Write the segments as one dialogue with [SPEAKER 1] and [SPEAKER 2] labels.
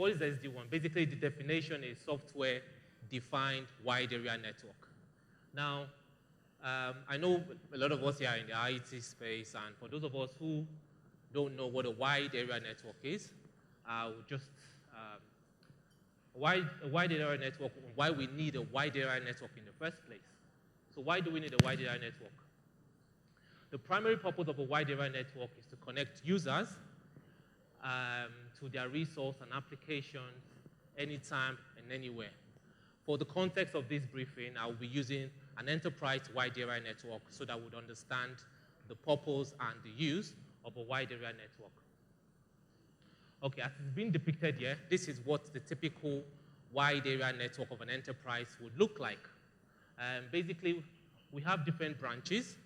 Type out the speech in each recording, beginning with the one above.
[SPEAKER 1] what is SD-WAN? Basically, the definition is software-defined wide area network. Now, I know a lot of us here are in the IT space, and for those of us who don't know what a wide area network is, I'll just a wide area network, why we need a wide area network in the first place. So why do we need a wide area network? The primary purpose of a wide area network is to connect users to their resource and applications anytime and anywhere. For the context of this briefing, I will be using an enterprise wide area network so that we would understand the purpose and the use of a wide area network. Okay, as it's been depicted here, this is what the typical wide area network of an enterprise would look like. Basically, we have different branches,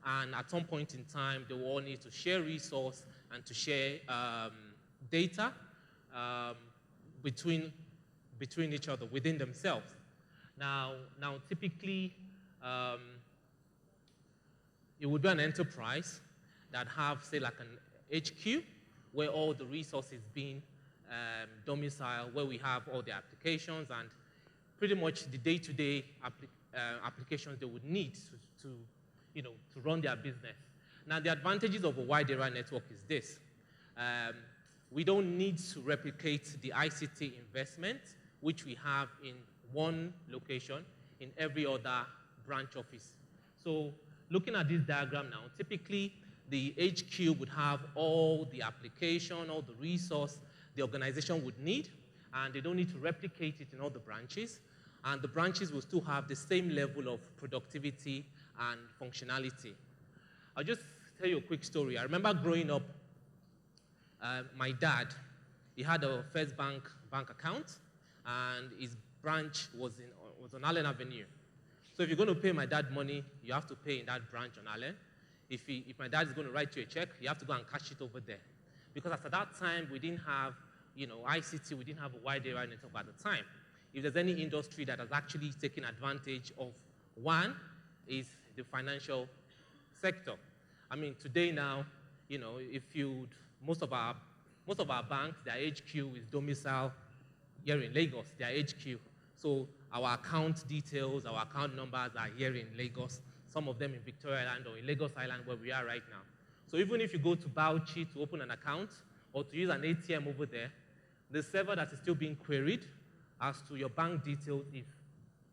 [SPEAKER 1] and at some point in time, they will all need to share resource and to share data between each other, within themselves. Now typically, it would be an enterprise that have, say, like an HQ, where all the resources being domiciled, where we have all the applications and pretty much the day-to-day applications they would need to run their business. Now, the advantages of a wide area network is this. We don't need to replicate the ICT investment, which we have in one location in every other branch office. So looking at this diagram now, typically the HQ would have all the application, all the resource the organization would need, and they don't need to replicate it in all the branches. And the branches will still have the same level of productivity and functionality. I'll just tell you a quick story. I remember growing up, my dad, he had a First Bank account, and his branch was on Allen Avenue. So if you're going to pay my dad money, you have to pay in that branch on Allen. If my dad is going to write you a check, you have to go and cash it over there. Because at that time, we didn't have, ICT, we didn't have a wide area network at the time. If there's any industry that has actually taken advantage of WAN, is the financial sector. I mean, today now, most of our banks, their HQ is domicile here in Lagos, their HQ. So our account details, our account numbers are here in Lagos, some of them in Victoria Island or in Lagos Island where we are right now. So even if you go to Bauchi to open an account or to use an ATM over there, the server that is still being queried as to your bank details is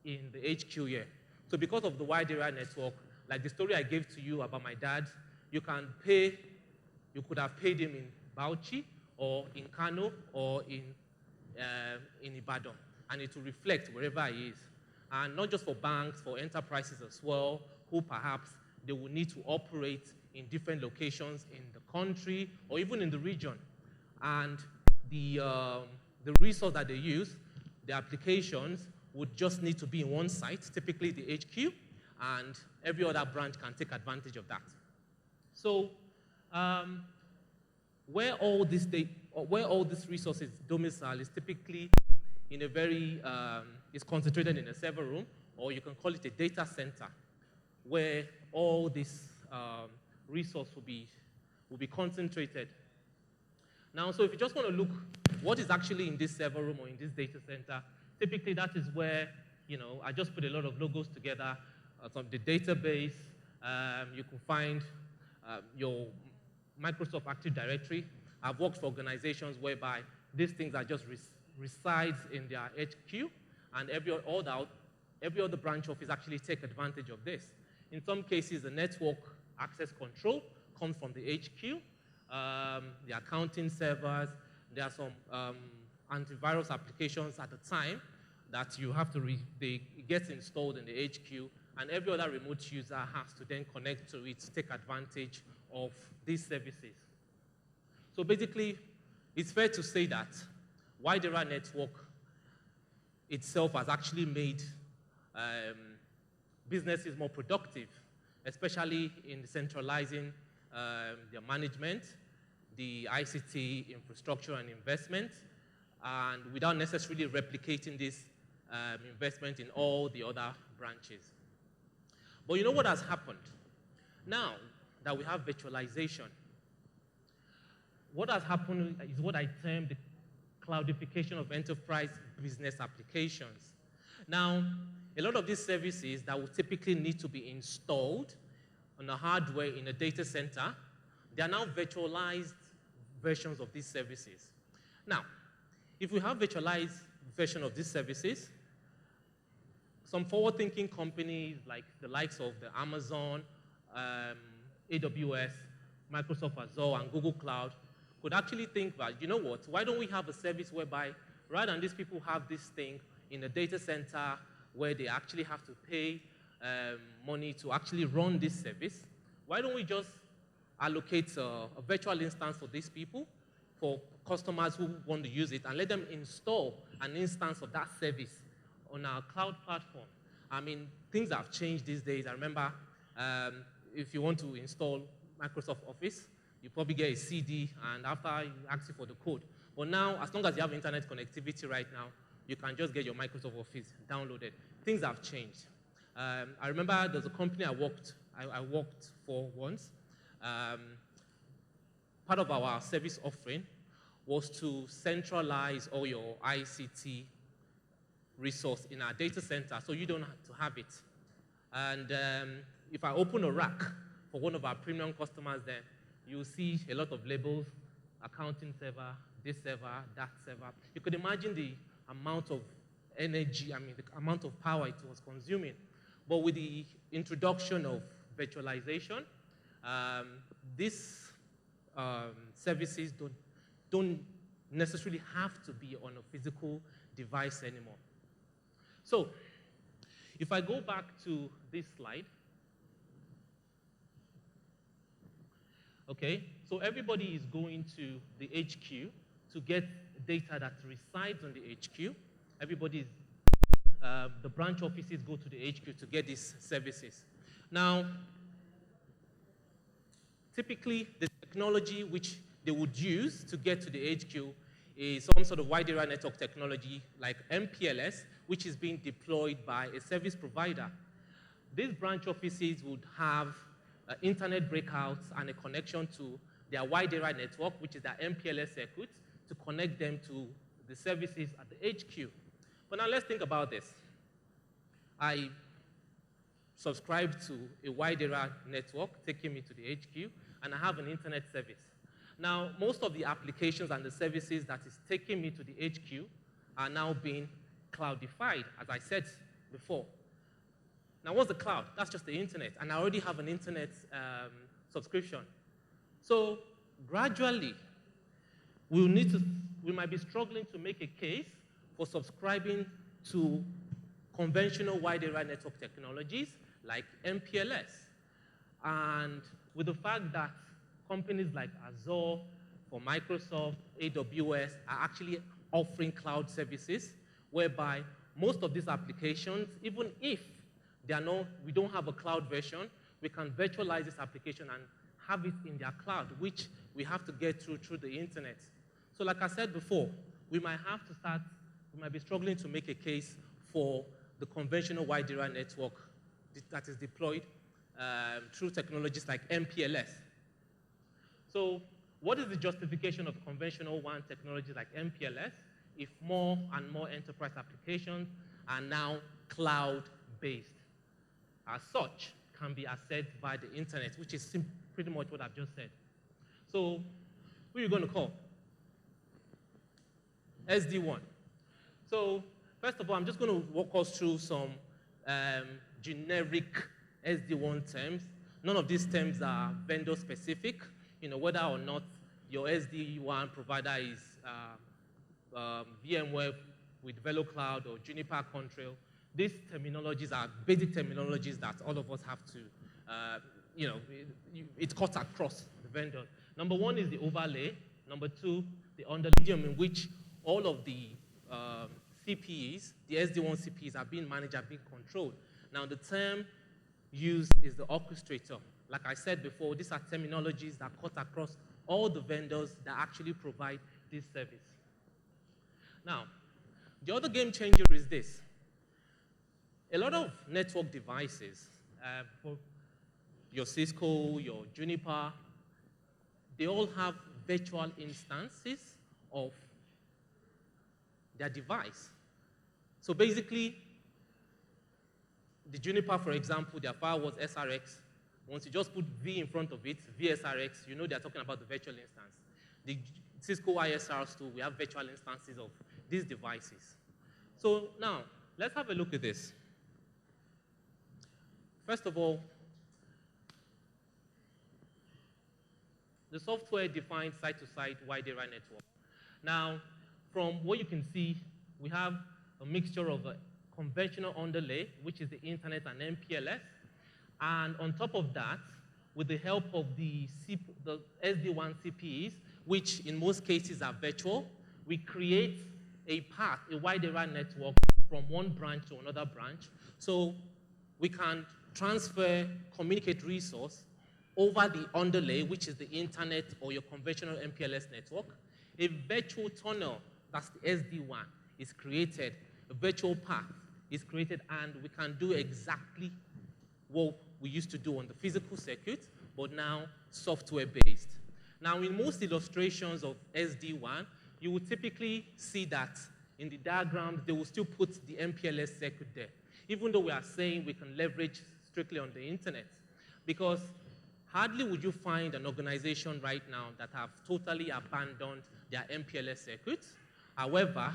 [SPEAKER 1] in the HQ here. So because of the wide area network, like the story I gave to you about my dad, you could have paid him in Bauchi or in Kano or in Ibadan, and it will reflect wherever he is. And not just for banks, for enterprises as well, who perhaps they will need to operate in different locations in the country or even in the region. And the resource that they use, the applications, would just need to be in one site, typically the HQ, and every other branch can take advantage of that. So where all this resources domicile is typically in a very, is concentrated in a server room, or you can call it a data center, where all this resource will be concentrated. Now, so if you just want to look what is actually in this server room or in this data center, typically that is where, I just put a lot of logos together. From the database, you can find your Microsoft Active Directory. I've worked for organizations whereby these things are just resides in their HQ, and every other branch office actually take advantage of this. In some cases, the network access control comes from the HQ, the accounting servers. There are some antivirus applications at the time that you have to, it gets installed in the HQ, and every other remote user has to then connect to it to take advantage of these services. So basically, it's fair to say that wide area network itself has actually made businesses more productive, especially in centralizing their management, the ICT infrastructure and investment, and without necessarily replicating this investment in all the other branches. But you know what has happened? Now that we have virtualization, what has happened is what I term the cloudification of enterprise business applications. Now, a lot of these services that will typically need to be installed on a hardware in a data center, they are now virtualized versions of these services. Now, if we have virtualized version of these services, some forward-thinking companies like the likes of the Amazon, AWS, Microsoft Azure, and Google Cloud could actually think that, you know what, why don't we have a service whereby rather than these people have this thing in a data center where they actually have to pay money to actually run this service, why don't we just allocate a virtual instance for these people, for customers who want to use it, and let them install an instance of that service on our cloud platform. I mean, things have changed these days. I remember if you want to install Microsoft Office, you probably get a CD, and after you ask you for the code. But now, as long as you have internet connectivity right now, you can just get your Microsoft Office downloaded. Things have changed. I remember there's a company I worked for once. Part of our service offering was to centralize all your ICT resource in our data center so you don't have to have it. And if I open a rack for one of our premium customers there, you'll see a lot of labels, accounting server, this server, that server. You could imagine the amount of energy, the amount of power it was consuming. But with the introduction of virtualization, these services don't necessarily have to be on a physical device anymore. So, if I go back to this slide, okay, so everybody is going to the HQ to get data that resides on the HQ. Everybody's, the branch offices go to the HQ to get these services. Now, typically, the technology which they would use to get to the HQ is some sort of wide area network technology like MPLS, which is being deployed by a service provider. These branch offices would have internet breakouts and a connection to their wide area network, which is their MPLS circuit, to connect them to the services at the HQ. But now let's think about this. I subscribe to a wide area network taking me to the HQ, and I have an internet service. Now, most of the applications and the services that is taking me to the HQ are now being cloudified, as I said before. Now, what's the cloud? That's just the internet, and I already have an internet subscription. So, gradually, we might be struggling to make a case for subscribing to conventional wide area network technologies like MPLS. And with the fact that companies like Azure, for Microsoft, AWS are actually offering cloud services whereby most of these applications, even if we don't have a cloud version, we can virtualize this application and have it in their cloud, which we have to get through the internet. So like I said before, we might be struggling to make a case for the conventional wide area network that is deployed through technologies like MPLS. So what is the justification of conventional WAN technologies like MPLS if more and more enterprise applications are now cloud-based? As such, can be accessed by the internet, which is pretty much what I've just said. So who are you going to call? SD-WAN. So first of all, I'm just going to walk us through some generic SD-WAN terms. None of these terms are vendor-specific. Whether or not your SD-WAN provider is VMware with VeloCloud or Juniper Contrail, these terminologies are basic terminologies that all of us have to, it cuts across the vendors. Number one is the overlay. Number two, the underlay in which all of the CPEs, the SD-WAN CPEs are being managed, are being controlled. Now, the term used is the orchestrator. Like I said before, these are terminologies that cut across all the vendors that actually provide this service. Now, the other game changer is this. A lot of network devices, for your Cisco, your Juniper, they all have virtual instances of their device. So basically, the Juniper, for example, their firewall was SRX. Once you just put V in front of it, VSRX, you know they're talking about the virtual instance. The Cisco ISRs too, we have virtual instances of these devices. So now, let's have a look at this. First of all, the software-defined site-to-site wide area network. Now, from what you can see, we have a mixture of a conventional underlay, which is the internet and MPLS. And on top of that, with the help of the SD-WAN CPEs, which in most cases are virtual, we create a path, a wide area network from one branch to another branch. So we can transfer, communicate resource over the underlay, which is the internet or your conventional MPLS network. A virtual tunnel, that's the SD-WAN, is created. A virtual path is created, and we can do exactly what we used to do on the physical circuit, but now software-based. Now, in most illustrations of SD-WAN, you will typically see that in the diagram, they will still put the MPLS circuit there, even though we are saying we can leverage strictly on the internet. Because hardly would you find an organization right now that have totally abandoned their MPLS circuits. However,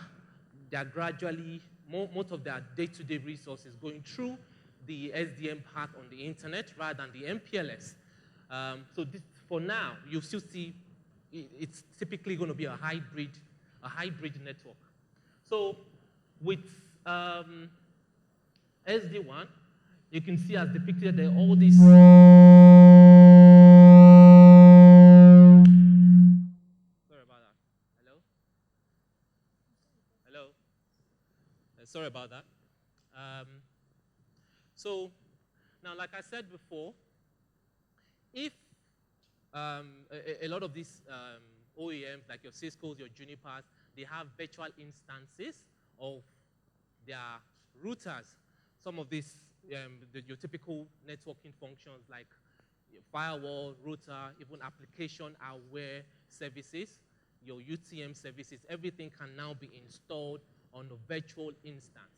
[SPEAKER 1] they are gradually, most of their day-to-day resources going through the SDN path on the internet rather than the MPLS. So this, for now, you still see it's typically going to be a hybrid network. So with SD-WAN, you can see as depicted there all these. Sorry about that. Hello? Hello? Sorry about that. So now, like I said before, if a lot of these OEMs, like your Cisco's, your Junipers, they have virtual instances of their routers. Some of these, your typical networking functions like your firewall, router, even application-aware services, your UTM services, everything can now be installed on a virtual instance.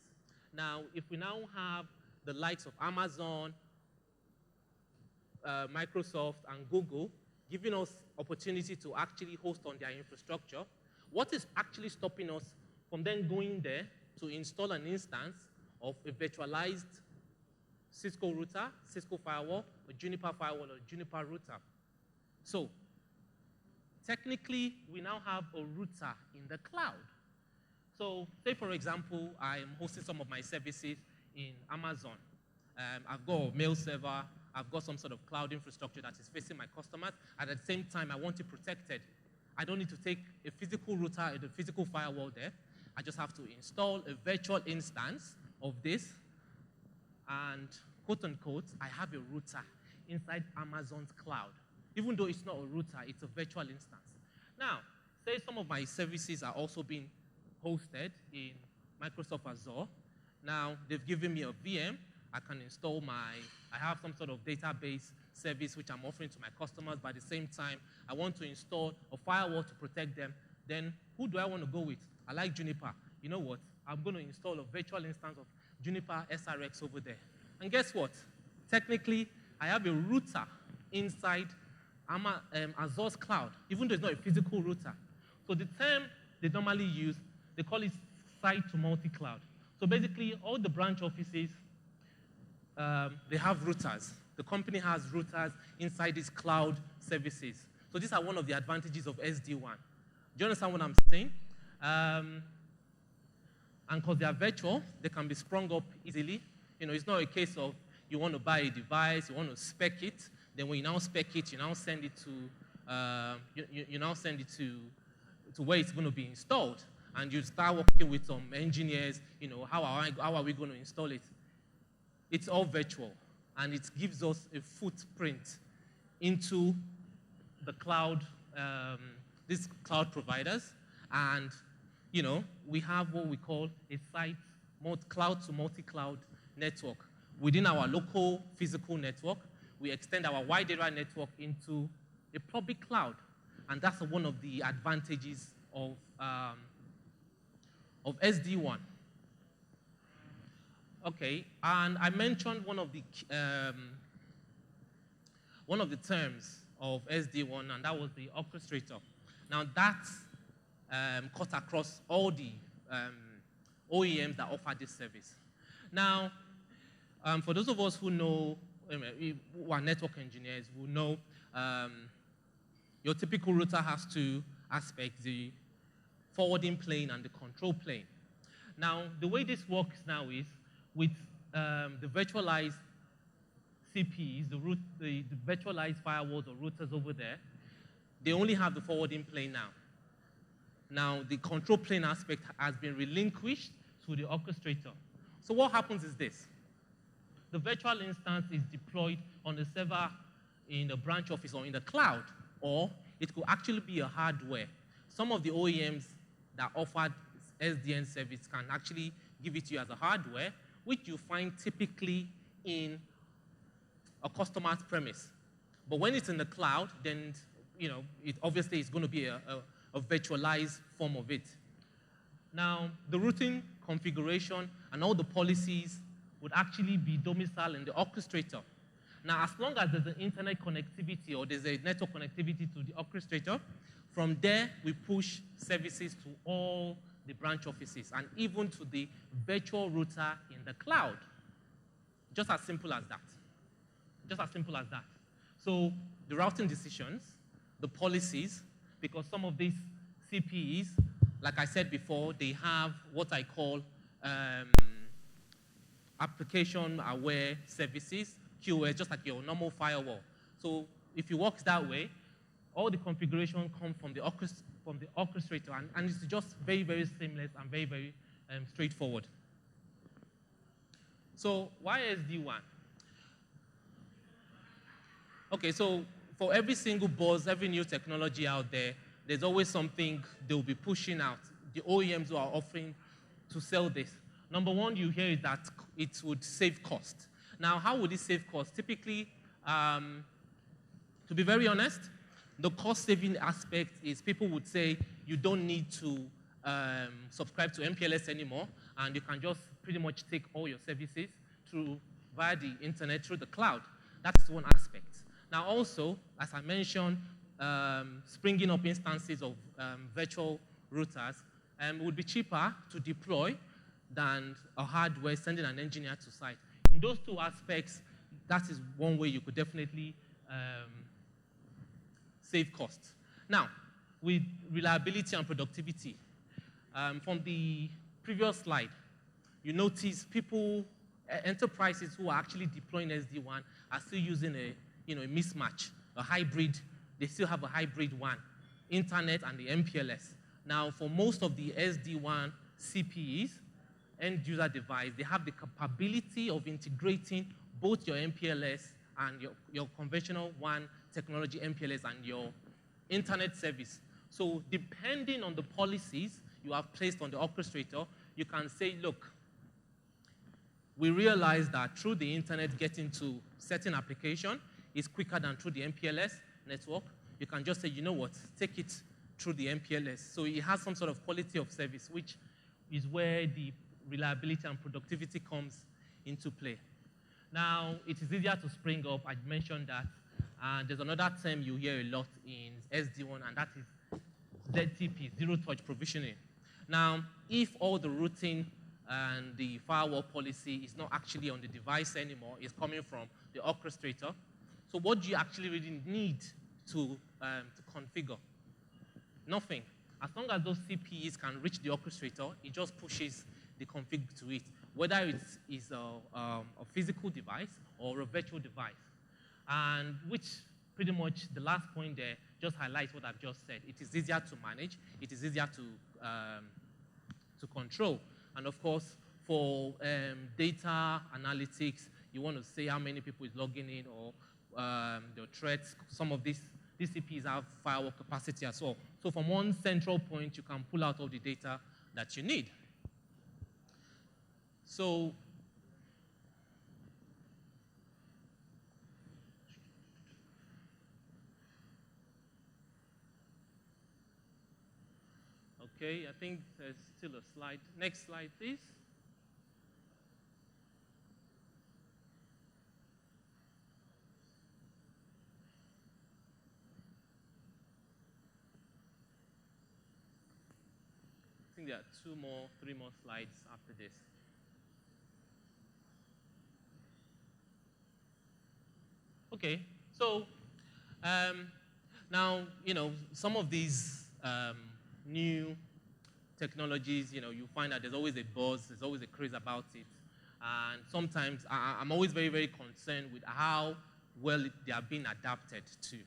[SPEAKER 1] Now, if we now have the likes of Amazon, Microsoft, and Google giving us opportunity to actually host on their infrastructure, what is actually stopping us from then going there to install an instance of a virtualized Cisco router, Cisco firewall, a Juniper firewall, or Juniper router? So technically, we now have a router in the cloud. So say, for example, I'm hosting some of my services in Amazon. I've got a mail server. I've got some sort of cloud infrastructure that is facing my customers. At the same time, I want it protected. I don't need to take a physical router and a physical firewall there. I just have to install a virtual instance of this. And quote unquote, I have a router inside Amazon's cloud. Even though it's not a router, it's a virtual instance. Now, say some of my services are also being hosted in Microsoft Azure. Now, they've given me a VM. I can install I have some sort of database service which I'm offering to my customers, but at the same time, I want to install a firewall to protect them. Then who do I want to go with? I like Juniper. You know what? I'm going to install a virtual instance of Juniper SRX over there. And guess what? Technically, I have a router inside Azure's cloud, even though it's not a physical router. So the term they normally use, they call it site to multi-cloud. So basically, all the branch offices, they have routers. The company has routers inside these cloud services. So these are one of the advantages of SD-WAN. Do you understand what I'm saying? And because they are virtual, they can be sprung up easily. You know, it's not a case of you want to buy a device, you want to spec it, then when you now spec it, you now send it to where it's going to be installed, and you start working with some engineers. You know, how are we going to install it? It's all virtual, and it gives us a footprint into the cloud, these cloud providers, and you know, we have what we call a site cloud to multi-cloud network. Within our local physical network, we extend our wide area network into a public cloud, and that's one of the advantages of of SD-WAN. Okay, and I mentioned one of the terms of SD-WAN, and that was the orchestrator. Now that cut across all the OEMs that offer this service. Now, for those of us who know, who are network engineers, who know your typical router has two aspects, the forwarding plane and the control plane. Now, the way this works now is with the virtualized CPs, the virtualized firewalls or routers over there, they only have the forwarding plane now. Now, the control plane aspect has been relinquished to the orchestrator. So what happens is this. The virtual instance is deployed on the server in the branch office or in the cloud, or it could actually be a hardware. Some of the OEMs that offer SDN service can actually give it to you as a hardware, which you find typically in a customer's premise. But when it's in the cloud, then it obviously is going to be a virtualized form of it. Now, the routing configuration and all the policies would actually be domiciled in the orchestrator. Now, as long as there's an internet connectivity or there's a network connectivity to the orchestrator, from there we push services to all the branch offices and even to the virtual router in the cloud. Just as simple as that. Just as simple as that. So the routing decisions, the policies, because some of these CPEs, like I said before, they have what I call application-aware services, QoS, just like your normal firewall. So if it works that way, all the configuration comes from the orchestrator, and it's just very, very seamless and very, very straightforward. So why SD-WAN? Okay, so for every single buzz, every new technology out there, there's always something they'll be pushing out, the OEMs who are offering to sell this. Number one you hear is that it would save cost. Now, how would it save cost? Typically, to be very honest, the cost-saving aspect is people would say you don't need to subscribe to MPLS anymore, and you can just pretty much take all your services via the internet, through the cloud. That's one aspect. Now, also, as I mentioned, springing up instances of virtual routers would be cheaper to deploy than a hardware sending an engineer to site. In those two aspects, that is one way you could definitely save costs. Now, with reliability and productivity, from the previous slide, you notice enterprises who are actually deploying SD-WAN are still using a mismatch, a hybrid. They still have a hybrid WAN, internet and the MPLS. Now, for most of the SD-WAN CPEs, end user device, they have the capability of integrating both your MPLS and your conventional WAN technology MPLS and your internet service. So depending on the policies you have placed on the orchestrator, you can say, look, we realize that through the internet getting to certain application is quicker than through the MPLS network. You can just say, you know what, take it through the MPLS. So it has some sort of quality of service, which is where the reliability and productivity comes into play. Now, it is easier to spring up. I mentioned that. And there's another term you hear a lot in SD-WAN, and that is ZTP, Zero Touch Provisioning. Now, if all the routing and the firewall policy is not actually on the device anymore, it's coming from the orchestrator, so what do you actually really need to configure? Nothing. As long as those CPEs can reach the orchestrator, it just pushes the config to it, whether it is a physical device or a virtual device. And which pretty much the last point there just highlights what I've just said. It is easier to manage. It is easier to control. And of course, for data analytics, you want to say how many people is logging in or the threats. Some of these CPs have firewall capacity as well. So from one central point, you can pull out all the data that you need. So Okay, I think there's still a slide. Next slide, please. I think there are 3 more slides after this. Okay, so now, some of these new technologies, you find that there's always a buzz, there's always a craze about it. And sometimes I'm always very, very concerned with how well they are being adapted to.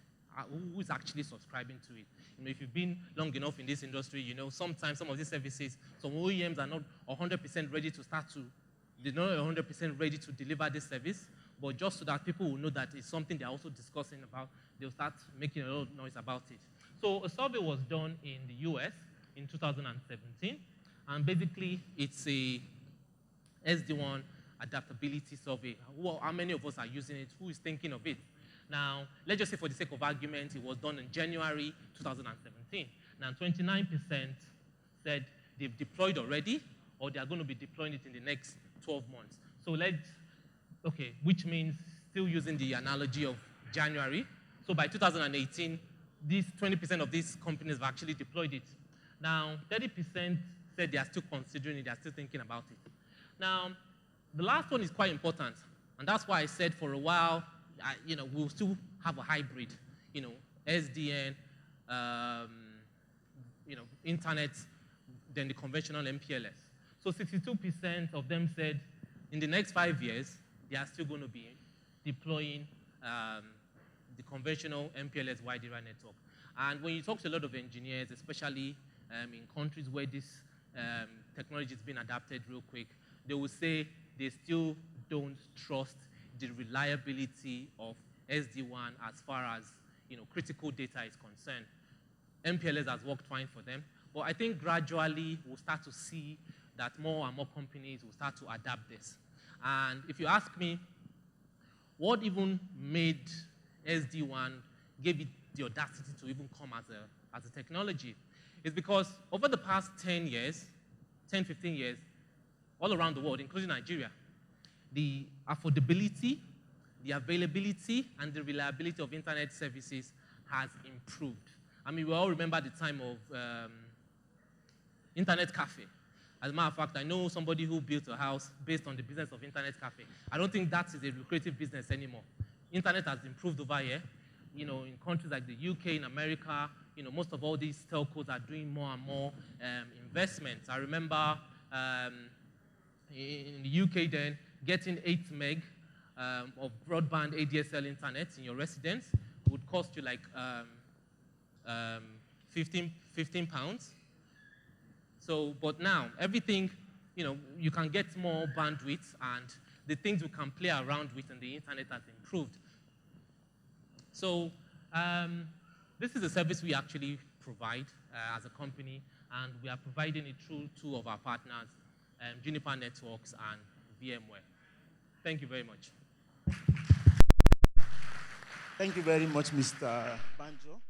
[SPEAKER 1] Who is actually subscribing to it? If you've been long enough in this industry, sometimes some of these services, some OEMs are not 100% ready to they're not 100% ready to deliver this service, but just so that people will know that it's something they're also discussing about, they'll start making a lot of noise about it. So a survey was done in the US in 2017, and basically it's a SD-WAN adaptability survey. Well, how many of us are using it? Who is thinking of it? Now, let's just say for the sake of argument, it was done in January 2017. Now, 29% said they've deployed already, or they are going to be deploying it in the next 12 months. So which means still using the analogy of January. So by 2018, these 20% of these companies have actually deployed it. Now, 30% said they are still considering it, they are still thinking about it. Now, the last one is quite important, and that's why I said for a while, we'll still have a hybrid, SDN, internet, then the conventional MPLS. So 62% of them said in the next 5 years, they are still going to be deploying the conventional MPLS wide area network. And when you talk to a lot of engineers, especially in countries where this technology is being adapted real quick, they will say they still don't trust the reliability of SD-WAN as far as critical data is concerned. MPLS has worked fine for them, but I think gradually we'll start to see that more and more companies will start to adapt this. And if you ask me, what even made SD-WAN, gave it the audacity to even come as a technology, is because over the past 10 years, 10, 15 years, all around the world, including Nigeria, the affordability, the availability, and the reliability of internet services has improved. I mean, we all remember the time of internet cafe. As a matter of fact, I know somebody who built a house based on the business of internet cafe. I don't think that is a lucrative business anymore. Internet has improved over here. In countries like the UK, in America, most of all these telcos are doing more and more investments. I remember in the UK then, getting 8 meg of broadband ADSL internet in your residence would cost you like 15 pounds. So, but now, everything, you can get more bandwidth, and the things we can play around with in the internet has improved. So, this is a service we actually provide as a company, and we are providing it through 2 of our partners, Juniper Networks and VMware. Thank you very much.
[SPEAKER 2] Thank you very much, Mr. Banjo.